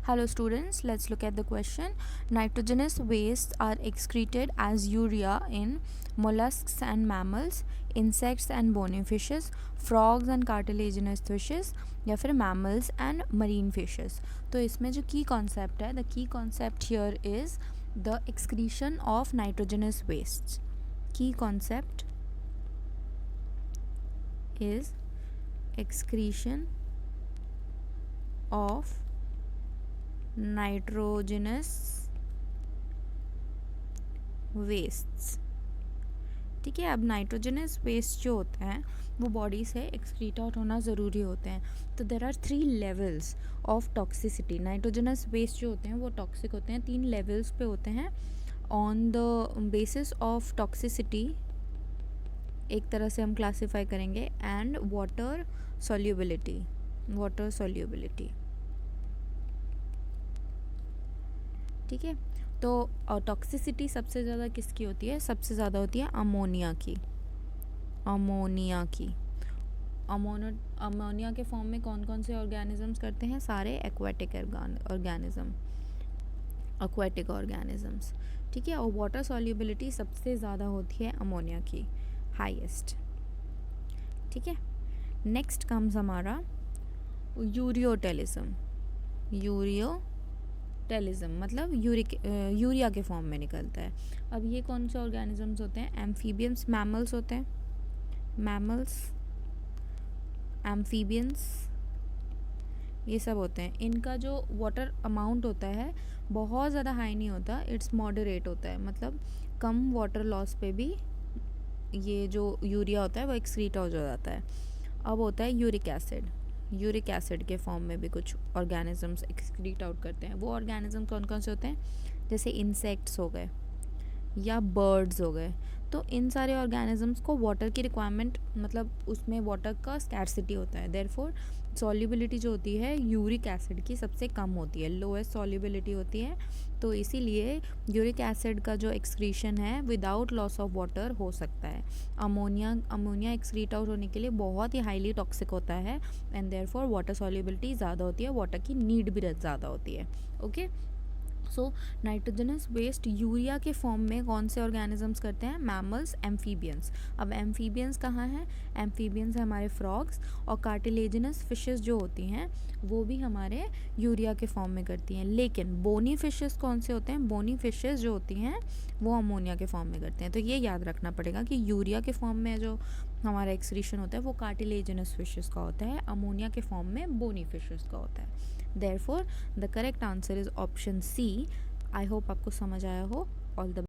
Hello students, let's look at the question. Nitrogenous wastes are excreted as urea in mollusks and mammals, insects and bony fishes, frogs and cartilaginous fishes या फिर mammals and marine fishes. तो इसमें जो key concept है, the key concept here is the excretion of nitrogenous wastes. Key concept is excretion of nitrogenous wastes. ठीक है, अब nitrogenous waste जो होते हैं वो बॉडी से एक्सक्रीट आउट होना ज़रूरी होते हैं. तो there are 3 levels of toxicity. Nitrogenous waste जो होते हैं वो टॉक्सिक होते हैं 3 लेवल्स पे होते हैं. On the basis of toxicity एक तरह से हम क्लासीफाई करेंगे. And water solubility. ठीक है, तो टॉक्सिसिटी सबसे ज़्यादा किसकी होती है? सबसे ज़्यादा होती है अमोनिया की. अमोनिया के फॉर्म में कौन कौन से ऑर्गेनिजम्स करते हैं? सारे एक्वेटिक ऑर्गेनिजम्स. ठीक है, और वाटर सॉल्युबिलिटी सबसे ज़्यादा होती है अमोनिया की, हाईएस्ट. ठीक है, नेक्स्ट कम्स हमारा यूरियोटेलिज्म. मतलब यूरिया के फॉर्म में निकलता है. अब ये कौन से ऑर्गेनिजम्स होते हैं? एम्फीबियंस, मैमल्स होते हैं. एम्फीबियंस ये सब होते हैं. इनका जो वाटर अमाउंट होता है बहुत ज़्यादा हाई नहीं होता, इट्स मॉडरेट होता है. मतलब कम वाटर लॉस पे भी ये जो यूरिया होता है वो एक्सक्रीट हो जाता है. अब होता है यूरिक एसिड के फॉर्म में भी कुछ ऑर्गेनिजम्स एक्सक्रीट आउट करते हैं. वो ऑर्गेनिज्म कौन कौन से होते हैं? जैसे इंसेक्ट्स हो गए या बर्ड्स हो गए. तो इन सारे ऑर्गेनिजम्स को वाटर की रिक्वायरमेंट, मतलब उसमें वाटर का स्कैर्सिटी होता है. देयरफॉर सॉल्युबिलिटी जो होती है यूरिक एसिड की सबसे कम होती है, लोएस्ट सॉल्युबिलिटी होती है. तो इसीलिए यूरिक एसिड का जो एक्सक्रीशन है विदाउट लॉस ऑफ वाटर हो सकता है. अमोनिया एक्सक्रीट आउट होने के लिए बहुत ही हाईली टॉक्सिक होता है. एंड देयरफॉर वाटर सॉल्युबिलिटी ज़्यादा होती है, वाटर की नीड भी ज़्यादा होती है. ओके, सो नाइट्रोजनस वेस्ट यूरिया के फॉर्म में कौन से ऑर्गेनिजम्स करते हैं? Mammals, amphibians. अब एम्फीबियंस कहाँ हैं? एम्फीबियंस है हमारे फ्रॉग्स. और कार्टिलेजिनस फिशेस जो होती हैं वो भी हमारे यूरिया के फॉर्म में करती हैं. लेकिन बोनी फिशेस कौन से होते हैं? बोनी फिशेस जो होती हैं वो अमोनिया के फॉर्म में करते हैं. तो ये याद रखना पड़ेगा कि यूरिया के फॉर्म में जो हमारा एक्सक्रीशन होता है वो कार्टिलेजिनस फिशेस का होता है, अमोनिया के फॉर्म में बोनी फिशेस का होता है. Therefore, the correct answer is option C. I hope आपको समझ आया हो. All the